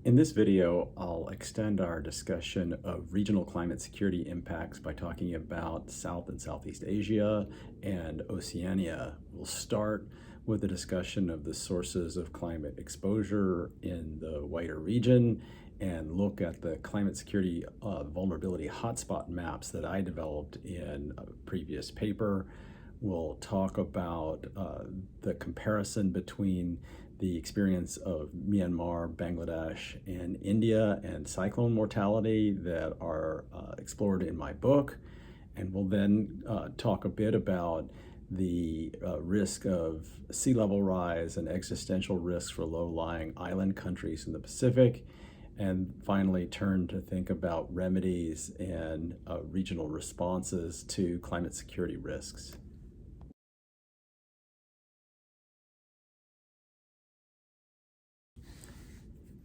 In this video, I'll extend our discussion of regional climate security impacts by talking about South and Southeast Asia and Oceania. We'll start with a discussion of the sources of climate exposure in the wider region and look at the climate security vulnerability hotspot maps that I developed in a previous paper. We'll talk about the comparison between the experience of Myanmar, Bangladesh, and India and cyclone mortality that are explored in my book. And we'll then talk a bit about the risk of sea level rise and existential risks for low-lying island countries in the Pacific. And finally, turn to think about remedies and regional responses to climate security risks.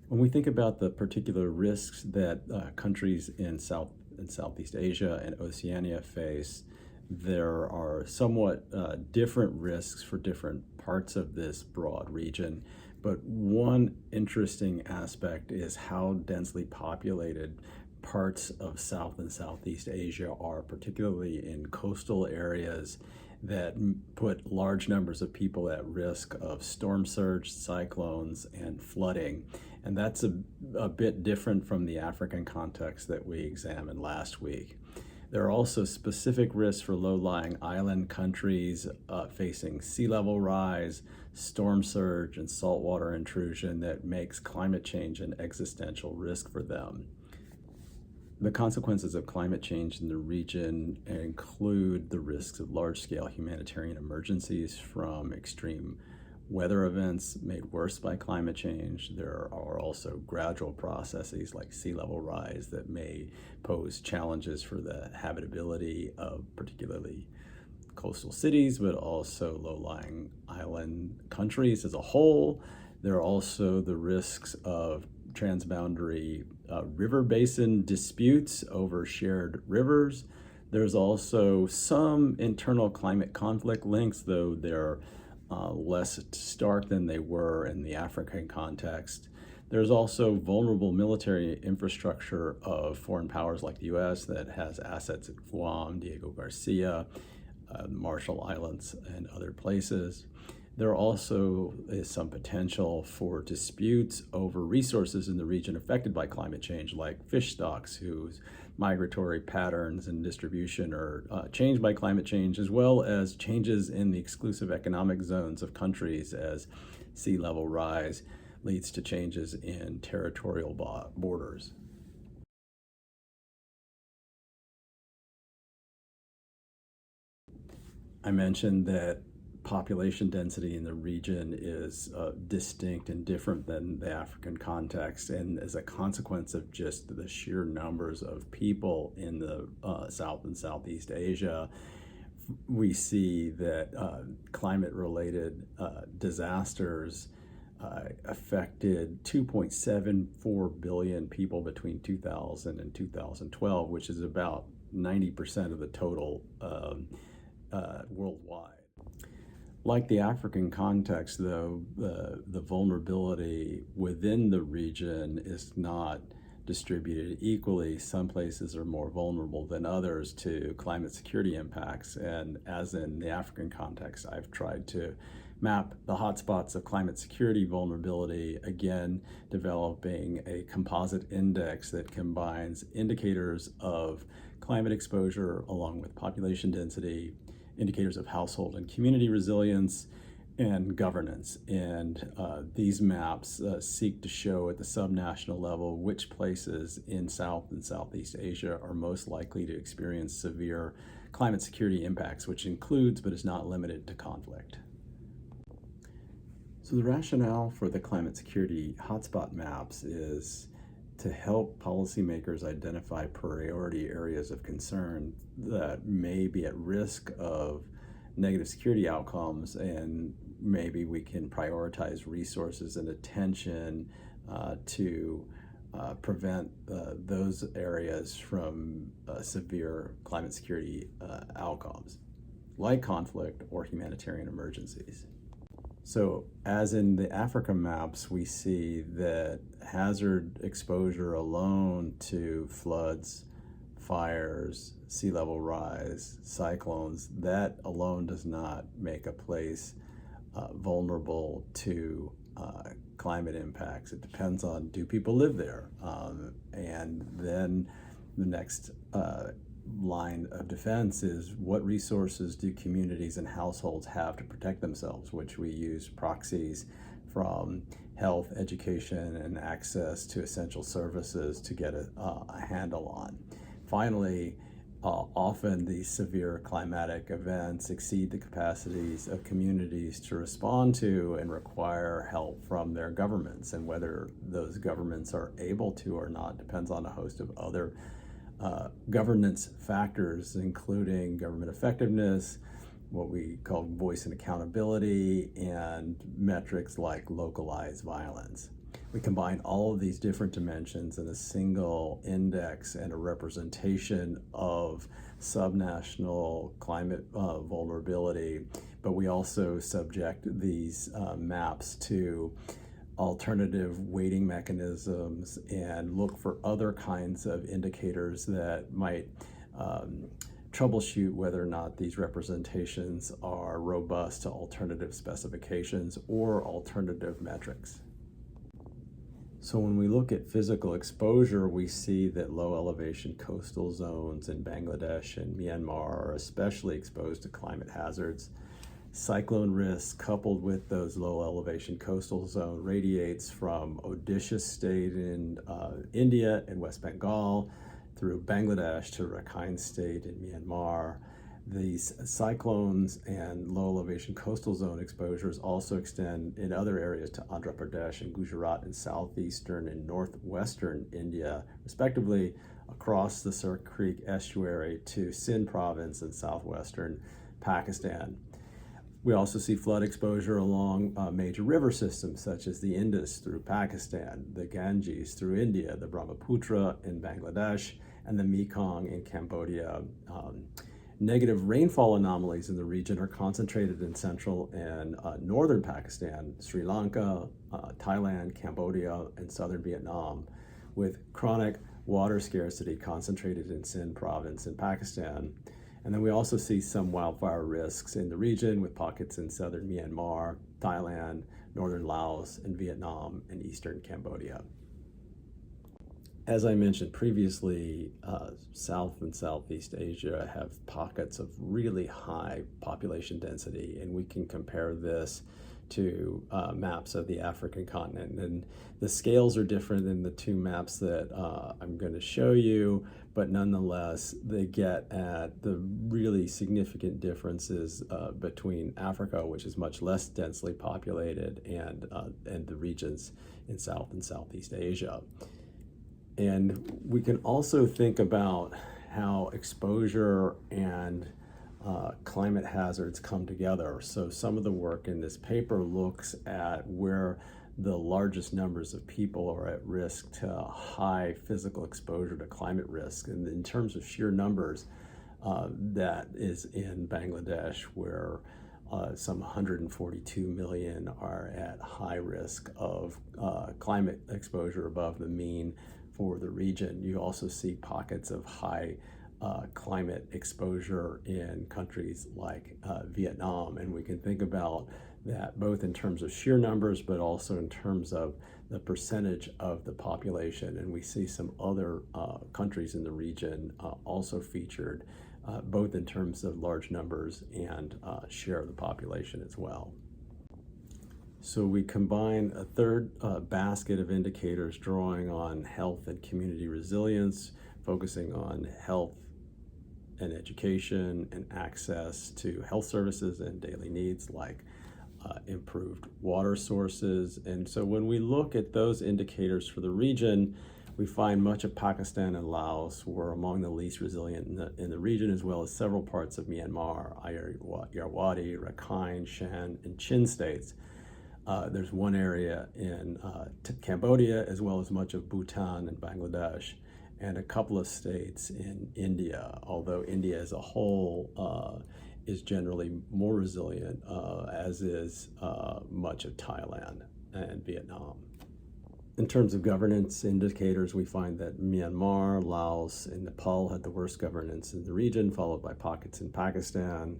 When we think about the particular risks that countries in South and Southeast Asia and Oceania face, there are somewhat different risks for different parts of this broad region. But one interesting aspect is how densely populated parts of South and Southeast Asia are, particularly in coastal areas that put large numbers of people at risk of storm surge, cyclones, and flooding. And that's a bit different from the African context that we examined last week. There are also specific risks for low-lying island countries facing sea level rise, storm surge, and saltwater intrusion that makes climate change an existential risk for them. The consequences of climate change in the region include the risks of large-scale humanitarian emergencies from extreme weather events made worse by climate change. There are also gradual processes like sea level rise that may pose challenges for the habitability of particularly coastal cities, but also low-lying island countries as a whole. There are also the risks of transboundary river basin disputes over shared rivers. There's also some internal climate conflict links, though they're less stark than they were in the African context. There's also vulnerable military infrastructure of foreign powers like the US that has assets at Guam, Diego Garcia, Marshall Islands, and other places. There also is some potential for disputes over resources in the region affected by climate change, like fish stocks whose migratory patterns and distribution are changed by climate change, as well as changes in the exclusive economic zones of countries as sea level rise leads to changes in territorial borders. I mentioned that population density in the region is distinct and different than the African context, and as a consequence of just the sheer numbers of people in the South and Southeast Asia, we see that climate-related disasters affected 2.74 billion people between 2000 and 2012, which is about 90% of the total worldwide. Like the African context, though, the vulnerability within the region is not distributed equally. Some places are more vulnerable than others to climate security impacts. And as in the African context, I've tried to map the hotspots of climate security vulnerability, again, developing a composite index that combines indicators of climate exposure along with population density, indicators of household and community resilience, and governance. And these maps seek to show at the subnational level which places in South and Southeast Asia are most likely to experience severe climate security impacts, which includes but is not limited to conflict. So the rationale for the climate security hotspot maps is to help policymakers identify priority areas of concern that may be at risk of negative security outcomes, and maybe we can prioritize resources and attention to prevent those areas from severe climate security outcomes, like conflict or humanitarian emergencies. So as in the Africa maps, we see that hazard exposure alone to floods, fires, sea level rise, cyclones, that alone does not make a place vulnerable to climate impacts. It depends on, do people live there? And then the next line of defense is, what resources do communities and households have to protect themselves, which we use proxies from health, education, and access to essential services to get a handle on. Finally, often these severe climatic events exceed the capacities of communities to respond to and require help from their governments. And whether those governments are able to or not depends on a host of other governance factors, including government effectiveness, what we call voice and accountability, and metrics like localized violence. We combine all of these different dimensions in a single index and a representation of subnational climate vulnerability, but we also subject these maps to alternative weighting mechanisms and look for other kinds of indicators that might troubleshoot whether or not these representations are robust to alternative specifications or alternative metrics. So when we look at physical exposure, we see that low elevation coastal zones in Bangladesh and Myanmar are especially exposed to climate hazards. Cyclone risk coupled with those low elevation coastal zone radiates from Odisha state in India and West Bengal through Bangladesh to Rakhine state in Myanmar. These cyclones and low elevation coastal zone exposures also extend in other areas to Andhra Pradesh and Gujarat in southeastern and northwestern India, respectively, across the Sir Creek estuary to Sindh province in southwestern Pakistan. We also see flood exposure along major river systems such as the Indus through Pakistan, the Ganges through India, the Brahmaputra in Bangladesh, and the Mekong in Cambodia. Negative rainfall anomalies in the region are concentrated in central and northern Pakistan, Sri Lanka, Thailand, Cambodia, and southern Vietnam, with chronic water scarcity concentrated in Sindh province in Pakistan. And then we also see some wildfire risks in the region with pockets in southern Myanmar, Thailand, northern Laos, and Vietnam, and eastern Cambodia. As I mentioned previously, South and Southeast Asia have pockets of really high population density, and we can compare this to maps of the African continent. And the scales are different in the two maps that I'm going to show you, but nonetheless, they get at the really significant differences between Africa, which is much less densely populated, and the regions in South and Southeast Asia. And we can also think about how exposure and climate hazards come together. So some of the work in this paper looks at where the largest numbers of people are at risk to high physical exposure to climate risk. And in terms of sheer numbers, that is in Bangladesh, where some 142 million are at high risk of climate exposure above the mean for the region. You also see pockets of high climate exposure in countries like Vietnam, and we can think about that both in terms of sheer numbers, but also in terms of the percentage of the population. And we see some other countries in the region also featured, both in terms of large numbers and share of the population as well. So we combine a third basket of indicators drawing on health and community resilience, focusing on health and education and access to health services and daily needs like improved water sources. And so when we look at those indicators for the region, we find much of Pakistan and Laos were among the least resilient in the region, as well as several parts of Myanmar, Irrawaddy, Rakhine, Shan, and Chin states. There's one area in Cambodia, as well as much of Bhutan and Bangladesh, and a couple of states in India, although India as a whole is generally more resilient, as is much of Thailand and Vietnam. In terms of governance indicators, we find that Myanmar, Laos, and Nepal had the worst governance in the region, followed by pockets in Pakistan,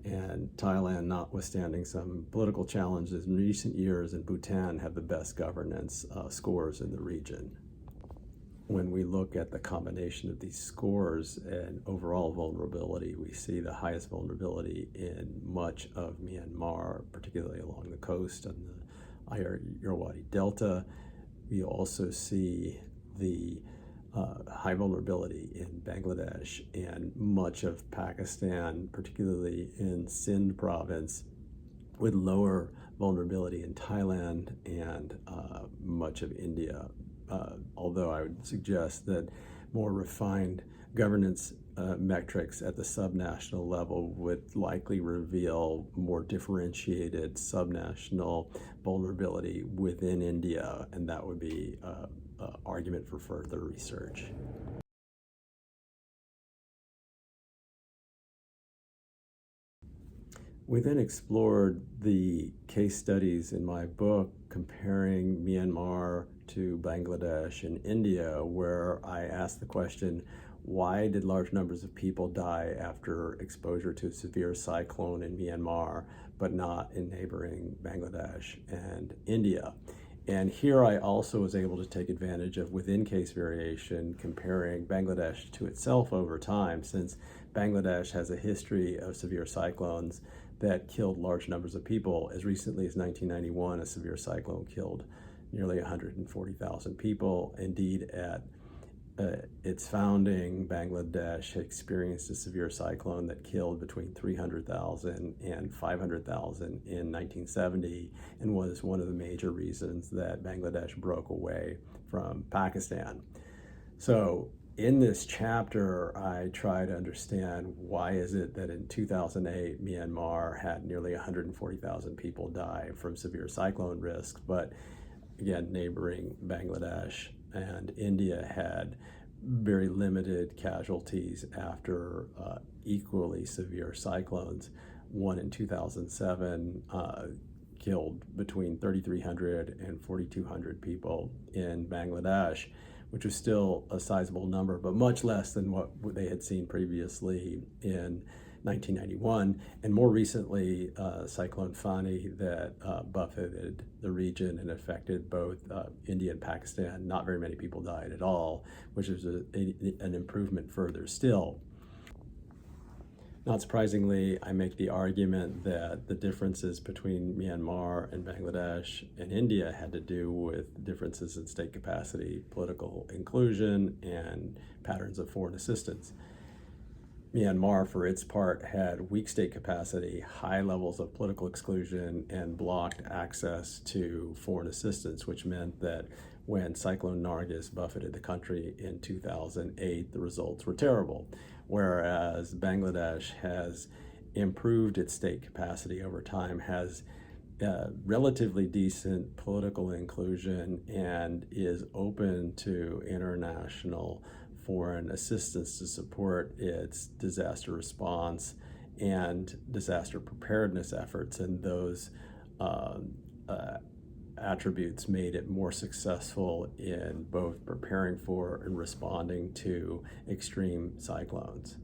and Thailand, notwithstanding some political challenges in recent years, and Bhutan have the best governance scores in the region. When we look at the combination of these scores and overall vulnerability, we see the highest vulnerability in much of Myanmar, particularly along the coast on the Irrawaddy Delta. We also see the high vulnerability in Bangladesh and much of Pakistan, particularly in Sindh province, with lower vulnerability in Thailand and much of India. Although I would suggest that more refined governance metrics at the subnational level would likely reveal more differentiated subnational vulnerability within India, and that would be an argument for further research. We then explored the case studies in my book comparing Myanmar to Bangladesh and India, where I asked the question, why did large numbers of people die after exposure to a severe cyclone in Myanmar, but not in neighboring Bangladesh and India? And here I also was able to take advantage of within-case variation, comparing Bangladesh to itself over time, since Bangladesh has a history of severe cyclones that killed large numbers of people. As recently as 1991, a severe cyclone killed nearly 140,000 people. Indeed, at its founding, Bangladesh experienced a severe cyclone that killed between 300,000 and 500,000 in 1970, and was one of the major reasons that Bangladesh broke away from Pakistan. So in this chapter, I try to understand why is it that in 2008, Myanmar had nearly 140,000 people die from severe cyclone risk, but again, neighboring Bangladesh and India had very limited casualties after equally severe cyclones. One in 2007 killed between 3,300 and 4,200 people in Bangladesh, which was still a sizable number, but much less than what they had seen previously in 1991, and more recently, Cyclone Fani that buffeted the region and affected both India and Pakistan. Not very many people died at all, which is an improvement further still. Not surprisingly, I make the argument that the differences between Myanmar and Bangladesh and India had to do with differences in state capacity, political inclusion, and patterns of foreign assistance. Myanmar, for its part, had weak state capacity, high levels of political exclusion, and blocked access to foreign assistance, which meant that when Cyclone Nargis buffeted the country in 2008, the results were terrible. Whereas Bangladesh has improved its state capacity over time, has relatively decent political inclusion, and is open to international foreign assistance to support its disaster response and disaster preparedness efforts, and those attributes made it more successful in both preparing for and responding to extreme cyclones.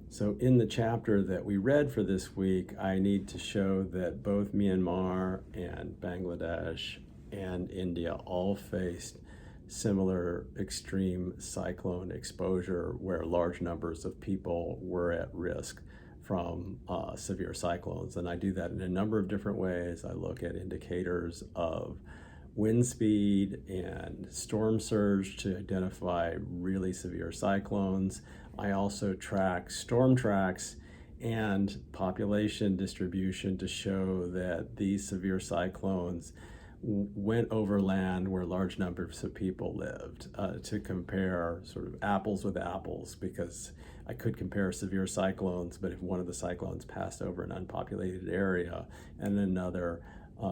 So in the chapter that we read for this week, I need to show that both Myanmar and Bangladesh and India all faced similar extreme cyclone exposure, where large numbers of people were at risk from severe cyclones. And I do that in a number of different ways. I look at indicators of wind speed and storm surge to identify really severe cyclones. I also track storm tracks and population distribution to show that these severe cyclones went over land where large numbers of people lived, to compare sort of apples with apples, because I could compare severe cyclones, but if one of the cyclones passed over an unpopulated area and another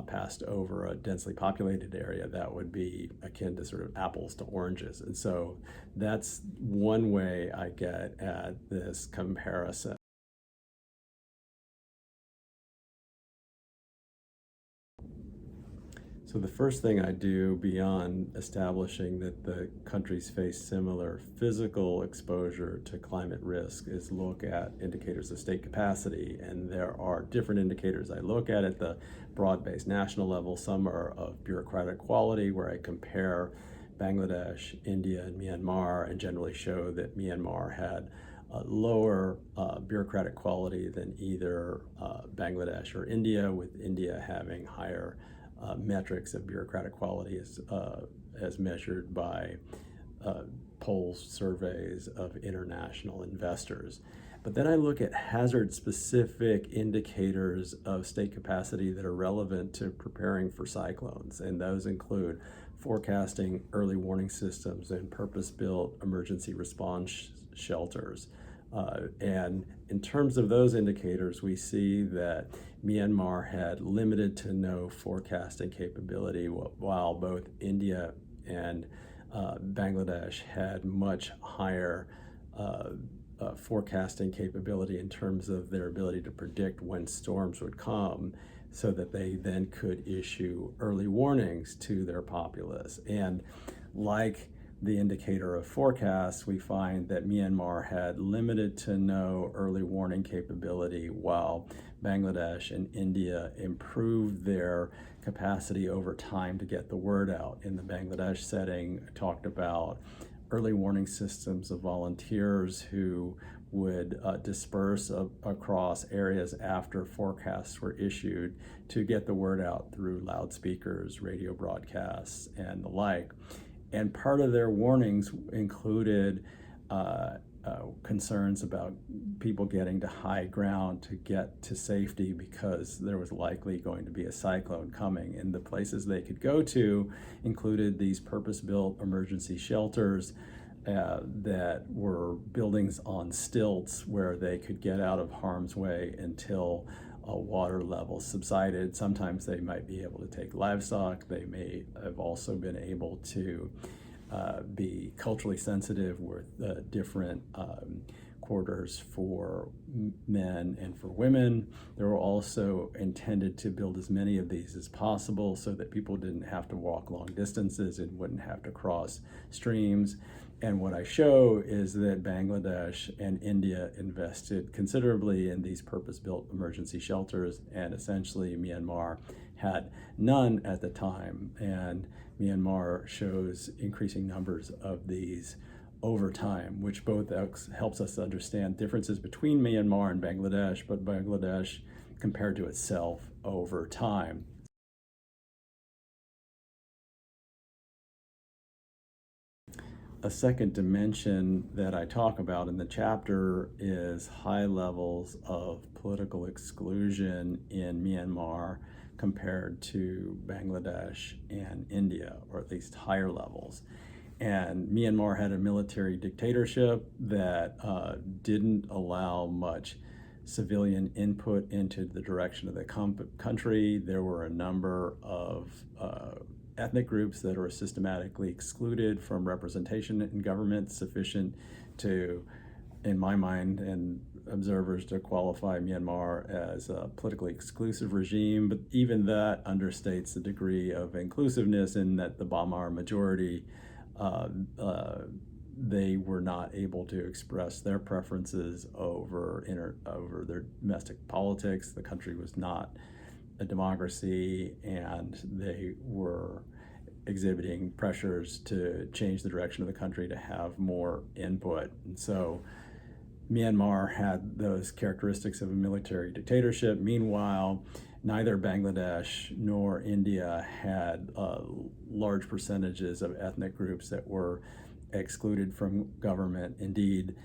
passed over a densely populated area, that would be akin to sort of apples to oranges. And so that's one way I get at this comparison. So the first thing I do beyond establishing that the countries face similar physical exposure to climate risk is look at indicators of state capacity. And there are different indicators I look at the broad-based national level. Some are of bureaucratic quality, where I compare Bangladesh, India, and Myanmar, and generally show that Myanmar had lower bureaucratic quality than either Bangladesh or India, with India having higher metrics of bureaucratic quality as measured by polls, surveys of international investors. But then I look at hazard-specific indicators of state capacity that are relevant to preparing for cyclones, and those include forecasting early warning systems and purpose-built emergency response shelters. And in terms of those indicators, we see that Myanmar had limited to no forecasting capability, while both India and Bangladesh had much higher forecasting capability in terms of their ability to predict when storms would come, so that they then could issue early warnings to their populace. And like the indicator of forecasts, we find that Myanmar had limited to no early warning capability, while Bangladesh and India improved their capacity over time to get the word out. In the Bangladesh setting, I talked about early warning systems of volunteers who would disperse across areas after forecasts were issued to get the word out through loudspeakers, radio broadcasts, and the like. And part of their warnings included concerns about people getting to high ground to get to safety, because there was likely going to be a cyclone coming. And the places they could go to included these purpose-built emergency shelters that were buildings on stilts, where they could get out of harm's way until water levels subsided. Sometimes they might be able to take livestock. They may have also been able to be culturally sensitive with different quarters for men and for women. They were also intended to build as many of these as possible so that people didn't have to walk long distances and wouldn't have to cross streams. And what I show is that Bangladesh and India invested considerably in these purpose-built emergency shelters, and essentially Myanmar had none at the time. And Myanmar shows increasing numbers of these over time, which both helps us understand differences between Myanmar and Bangladesh, but Bangladesh compared to itself over time. A second dimension that I talk about in the chapter is high levels of political exclusion in Myanmar compared to Bangladesh and India, or at least higher levels. And Myanmar had a military dictatorship that didn't allow much civilian input into the direction of the country. There were a number of ethnic groups that were systematically excluded from representation in government, sufficient to, in my mind and observers, to qualify Myanmar as a politically exclusive regime. But even that understates the degree of inclusiveness, in that the Bamar majority, they were not able to express their preferences over their domestic politics. The country was not a democracy, and they were exhibiting pressures to change the direction of the country to have more input. And so Myanmar had those characteristics of a military dictatorship. Meanwhile, neither Bangladesh nor India had large percentages of ethnic groups that were excluded from government. Indeed,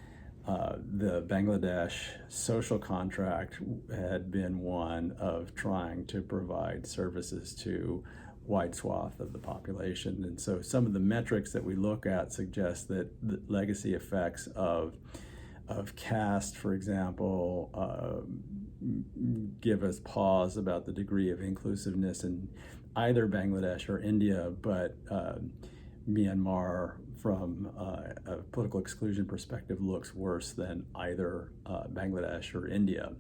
the Bangladesh social contract had been one of trying to provide services to wide swath of the population. And so some of the metrics that we look at suggest that the legacy effects of caste, for example, give us pause about the degree of inclusiveness in either Bangladesh or India, but Myanmar, from a political exclusion perspective, looks worse than either Bangladesh or India.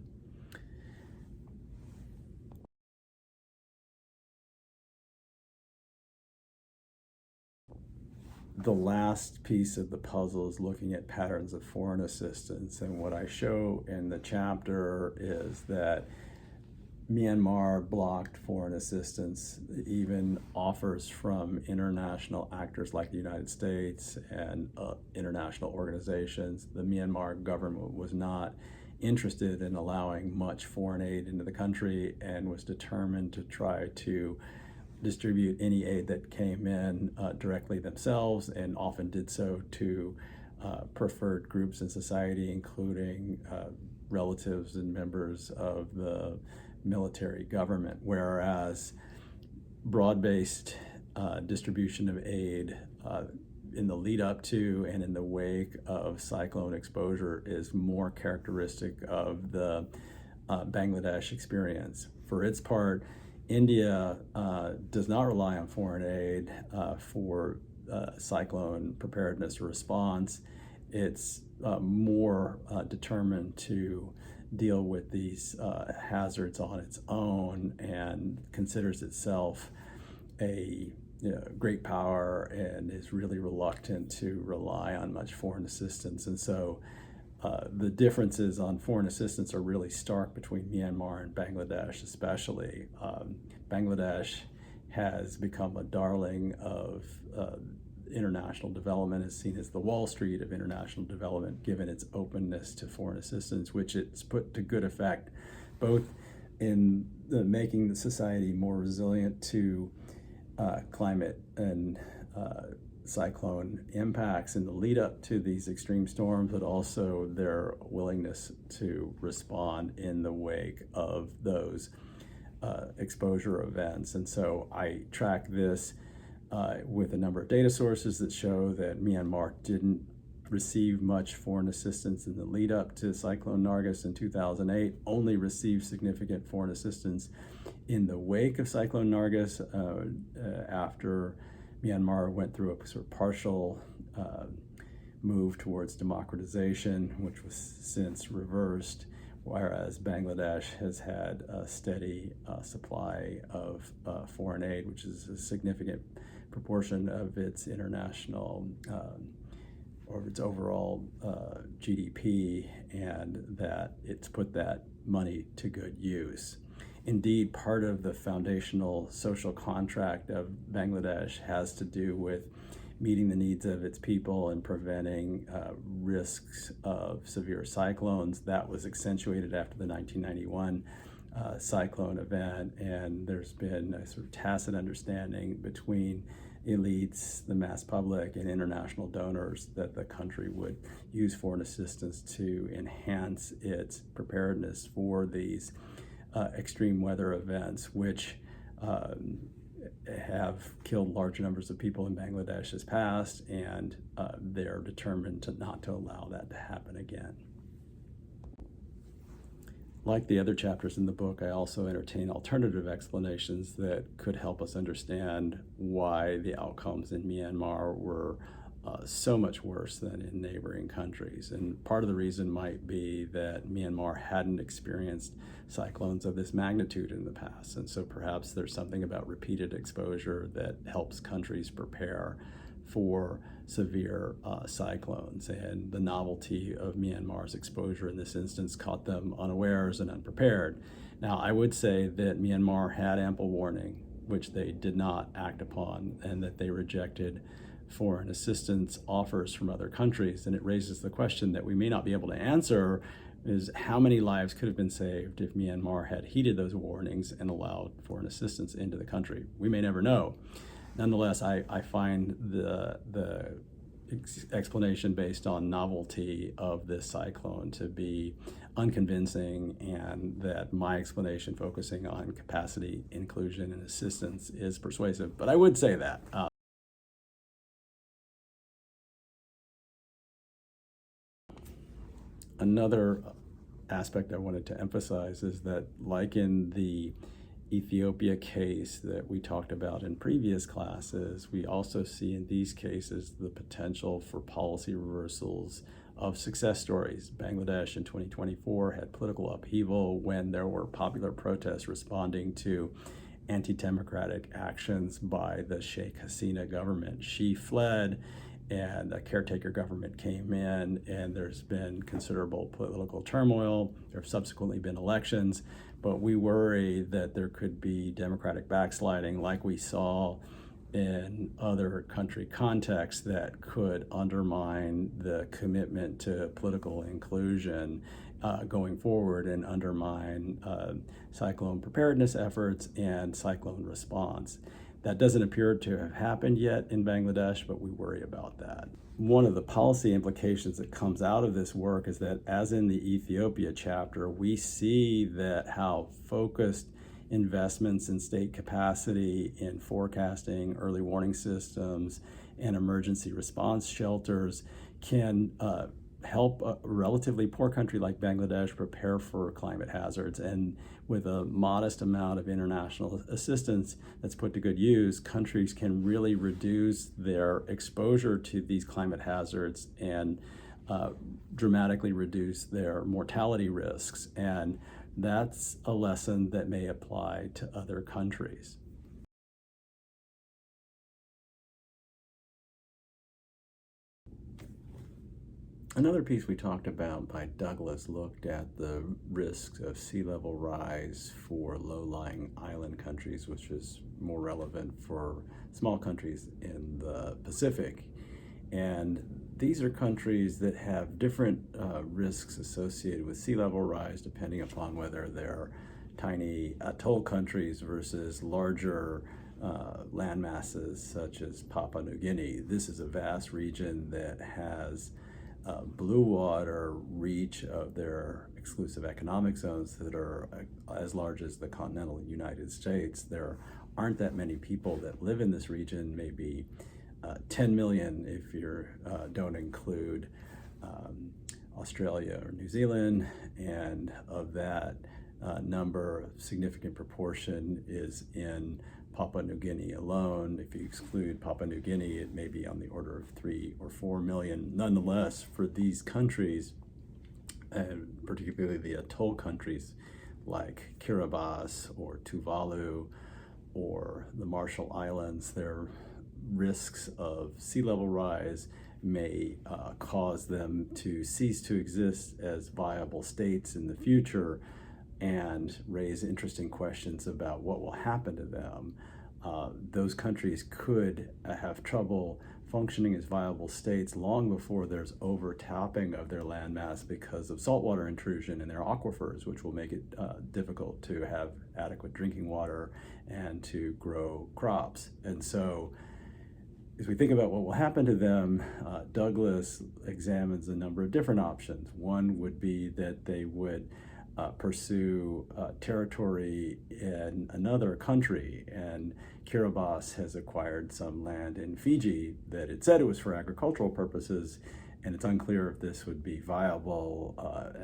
the last piece of the puzzle is looking at patterns of foreign assistance. And what I show in the chapter is that Myanmar blocked foreign assistance, even offers from international actors like the United States and international organizations. The Myanmar government was not interested in allowing much foreign aid into the country and was determined to try to distribute any aid that came in directly themselves, and often did so to preferred groups in society, including relatives and members of the military government, whereas broad-based distribution of aid in the lead up to and in the wake of cyclone exposure is more characteristic of the Bangladesh experience. For its part, India does not rely on foreign aid for cyclone preparedness or response. It's more determined to deal with these hazards on its own, and considers itself a great power and is really reluctant to rely on much foreign assistance. And so the differences on foreign assistance are really stark between Myanmar and Bangladesh, especially. Bangladesh has become a darling of international development, is seen as the Wall Street of international development, given its openness to foreign assistance, which it's put to good effect, both in making the society more resilient to climate and cyclone impacts in the lead up to these extreme storms, but also their willingness to respond in the wake of those exposure events. And so I track this with a number of data sources that show that Myanmar didn't receive much foreign assistance in the lead up to Cyclone Nargis in 2008, only received significant foreign assistance in the wake of Cyclone Nargis after Myanmar went through a sort of partial move towards democratization, which was since reversed, whereas Bangladesh has had a steady supply of foreign aid, which is a significant proportion of its international or its overall GDP, and that it's put that money to good use. Indeed, part of the foundational social contract of Bangladesh has to do with meeting the needs of its people and preventing risks of severe cyclones. That was accentuated after the 1991 cyclone event, and there's been a sort of tacit understanding between elites, the mass public, and international donors that the country would use foreign assistance to enhance its preparedness for these extreme weather events, which have killed large numbers of people in Bangladesh's past, and they're determined not to allow that to happen again. Like the other chapters in the book, I also entertain alternative explanations that could help us understand why the outcomes in Myanmar were so much worse than in neighboring countries. And part of the reason might be that Myanmar hadn't experienced cyclones of this magnitude in the past. And so perhaps there's something about repeated exposure that helps countries prepare for severe cyclones. And the novelty of Myanmar's exposure in this instance caught them unawares and unprepared. Now, I would say that Myanmar had ample warning, which they did not act upon, and that they rejected foreign assistance offers from other countries. And it raises the question that we may not be able to answer, is how many lives could have been saved if Myanmar had heeded those warnings and allowed foreign assistance into the country? We may never know. Nonetheless, I find the explanation based on novelty of this cyclone to be unconvincing, and that my explanation focusing on capacity, inclusion, and assistance is persuasive. But I would say that. Another aspect I wanted to emphasize is that, like in the Ethiopia case that we talked about in previous classes, we also see in these cases the potential for policy reversals of success stories. Bangladesh in 2024 had political upheaval when there were popular protests responding to anti-democratic actions by the Sheikh Hasina government. She fled, and a caretaker government came in, and there's been considerable political turmoil. There have subsequently been elections, but we worry that there could be democratic backsliding like we saw in other country contexts that could undermine the commitment to political inclusion going forward and undermine cyclone preparedness efforts and cyclone response. That doesn't appear to have happened yet in Bangladesh, but we worry about that. One of the policy implications that comes out of this work is that, as in the Ethiopia chapter, we see that how focused investments in state capacity in forecasting, early warning systems, and emergency response shelters can help a relatively poor country like Bangladesh prepare for climate hazards. And with a modest amount of international assistance that's put to good use, countries can really reduce their exposure to these climate hazards and dramatically reduce their mortality risks. And that's a lesson that may apply to other countries. Another piece we talked about by Douglas looked at the risks of sea level rise for low-lying island countries, which is more relevant for small countries in the Pacific. And these are countries that have different risks associated with sea level rise, depending upon whether they're tiny atoll countries versus larger land masses such as Papua New Guinea. This is a vast region that has blue water reach of their exclusive economic zones that are as large as the continental United States. There aren't that many people that live in this region, maybe 10 million if you don't include Australia or New Zealand, and of that number, a significant proportion is in Papua New Guinea alone. If you exclude Papua New Guinea, it may be on the order of 3 or 4 million. Nonetheless, for these countries, and particularly the atoll countries like Kiribati or Tuvalu or the Marshall Islands, their risks of sea level rise may cause them to cease to exist as viable states in the future and raise interesting questions about what will happen to them. Those countries could have trouble functioning as viable states long before there's overtapping of their landmass because of saltwater intrusion in their aquifers, which will make it difficult to have adequate drinking water and to grow crops. And so, as we think about what will happen to them, Douglas examines a number of different options. One would be that they would pursue territory in another country, and Kiribati has acquired some land in Fiji that it said it was for agricultural purposes, and it's unclear if this would be viable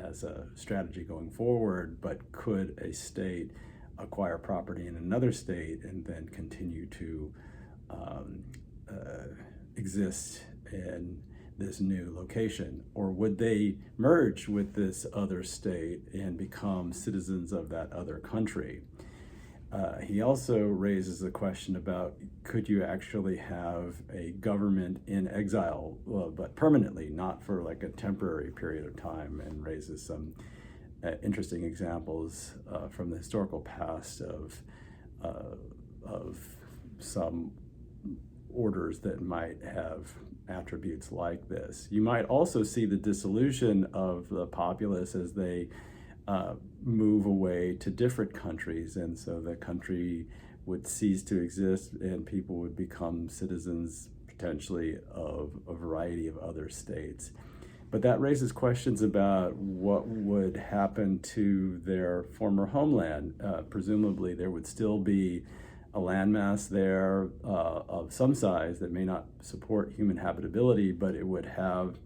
as a strategy going forward. But could a state acquire property in another state and then continue to exist in this new location? Or would they merge with this other state and become citizens of that other country? He also raises the question about, could you actually have a government in exile, but permanently, not for like a temporary period of time, and raises some interesting examples from the historical past of some orders that might have attributes like this. You might also see the dissolution of the populace as they move away to different countries, and so the country would cease to exist and people would become citizens potentially of a variety of other states. But that raises questions about what would happen to their former homeland. Presumably there would still be a landmass there of some size that may not support human habitability, but it would have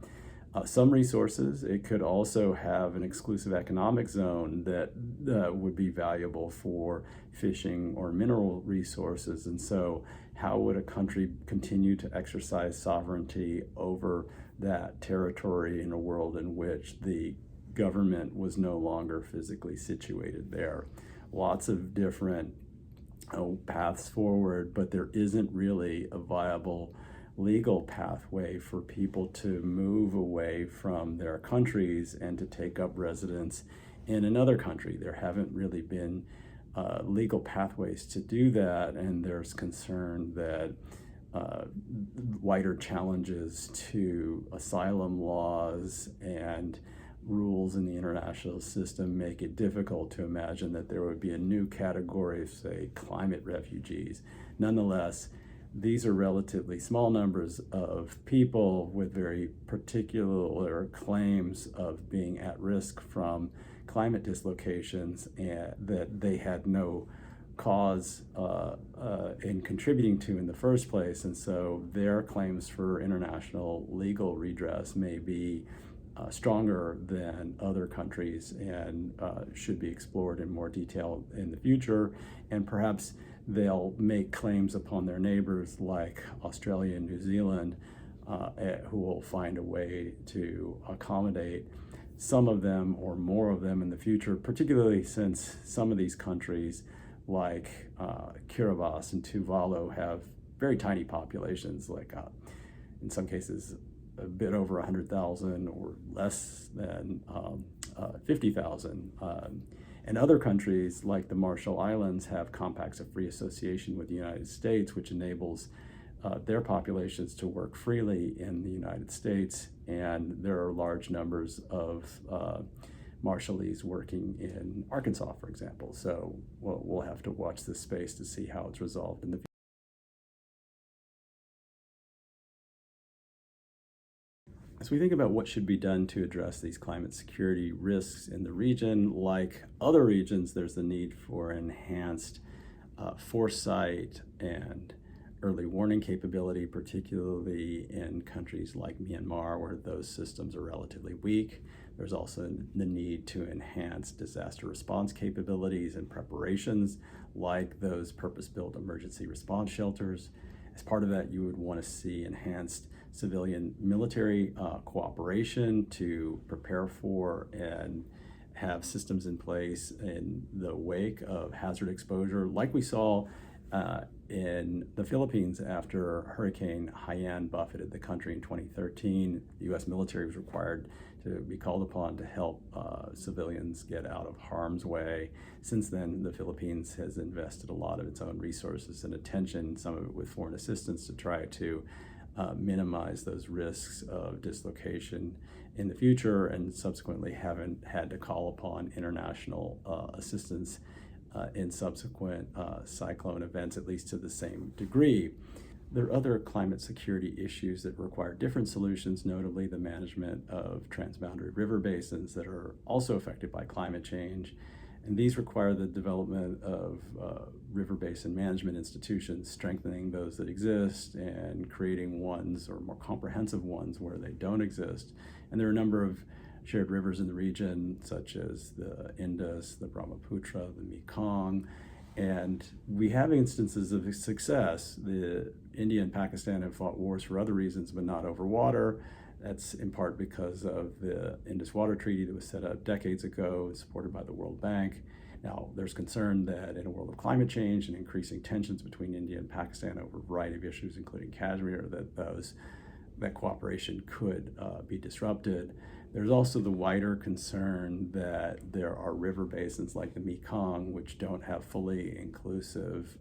some resources. It could also have an exclusive economic zone that would be valuable for fishing or mineral resources. And so how would a country continue to exercise sovereignty over that territory in a world in which the government was no longer physically situated there? Lots of different paths forward, but there isn't really a viable legal pathway for people to move away from their countries and to take up residence in another country. There haven't really been legal pathways to do that, and there's concern that wider challenges to asylum laws and rules in the international system make it difficult to imagine that there would be a new category of, say, climate refugees. Nonetheless, these are relatively small numbers of people with very particular claims of being at risk from climate dislocations, and that they had no cause in contributing to in the first place. And so their claims for international legal redress may be stronger than other countries, and should be explored in more detail in the future. And perhaps they'll make claims upon their neighbors like Australia and New Zealand, who will find a way to accommodate some of them or more of them in the future, particularly since some of these countries like Kiribati and Tuvalu have very tiny populations, like in some cases a bit over 100,000 or less than 50,000. And other countries like the Marshall Islands have compacts of free association with the United States, which enables their populations to work freely in the United States. And there are large numbers of Marshallese working in Arkansas, for example. So we'll have to watch this space to see how it's resolved in the future. As we think about what should be done to address these climate security risks in the region, like other regions, there's the need for enhanced foresight and early warning capability, particularly in countries like Myanmar, where those systems are relatively weak. There's also the need to enhance disaster response capabilities and preparations, like those purpose-built emergency response shelters. As part of that, you would want to see enhanced civilian military cooperation to prepare for and have systems in place in the wake of hazard exposure, like we saw in the Philippines after Hurricane Haiyan buffeted the country in 2013. The U.S. military was required to be called upon to help civilians get out of harm's way. Since then, the Philippines has invested a lot of its own resources and attention, some of it with foreign assistance, to try to minimize those risks of dislocation in the future, and subsequently haven't had to call upon international assistance in subsequent cyclone events, at least to the same degree. There are other climate security issues that require different solutions, notably the management of transboundary river basins that are also affected by climate change. And these require the development of river basin management institutions, strengthening those that exist and creating ones, or more comprehensive ones, where they don't exist. And there are a number of shared rivers in the region, such as the Indus, the Brahmaputra, the Mekong. And we have instances of success. India and Pakistan have fought wars for other reasons, but not over water. That's in part because of the Indus Water Treaty that was set up decades ago, supported by the World Bank. Now, there's concern that in a world of climate change and increasing tensions between India and Pakistan over a variety of issues, including Kashmir, that cooperation could be disrupted. There's also the wider concern that there are river basins like the Mekong, which don't have fully inclusive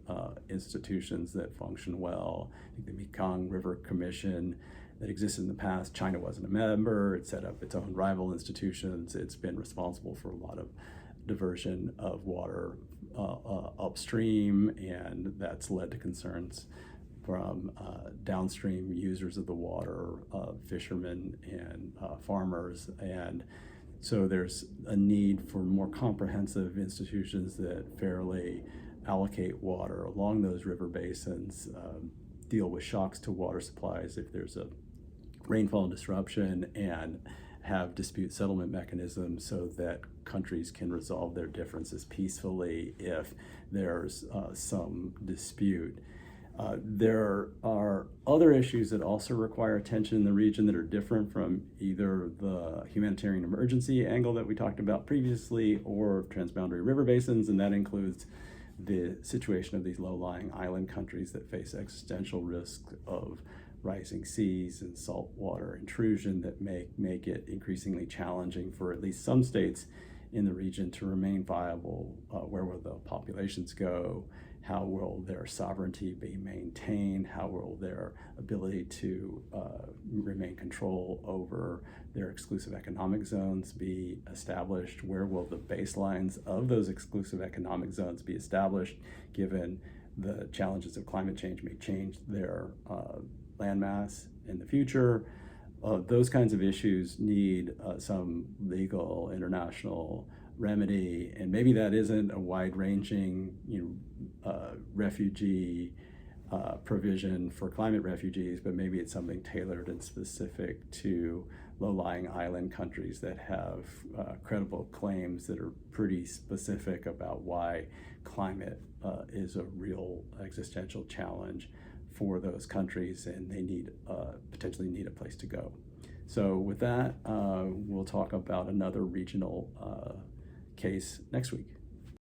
institutions that function well. I think the Mekong River Commission that existed in the past, China wasn't a member. It set up its own rival institutions. It's been responsible for a lot of diversion of water upstream, and that's led to concerns from downstream users of the water, fishermen and farmers. And so there's a need for more comprehensive institutions that fairly allocate water along those river basins, deal with shocks to water supplies if there's a rainfall disruption, and have dispute settlement mechanisms so that countries can resolve their differences peacefully if there's some dispute. There are other issues that also require attention in the region that are different from either the humanitarian emergency angle that we talked about previously or transboundary river basins, and that includes the situation of these low-lying island countries that face existential risk of rising seas and saltwater intrusion that make it increasingly challenging for at least some states in the region to remain viable. Where will the populations go? How will their sovereignty be maintained? How will their ability to remain control over their exclusive economic zones be established? Where will the baselines of those exclusive economic zones be established, given the challenges of climate change may change their landmass in the future? Those kinds of issues need some legal international remedy, and maybe that isn't a wide-ranging, refugee provision for climate refugees, but maybe it's something tailored and specific to low-lying island countries that have credible claims that are pretty specific about why climate is a real existential challenge for those countries, and they potentially need a place to go. So with that, we'll talk about another regional case next week.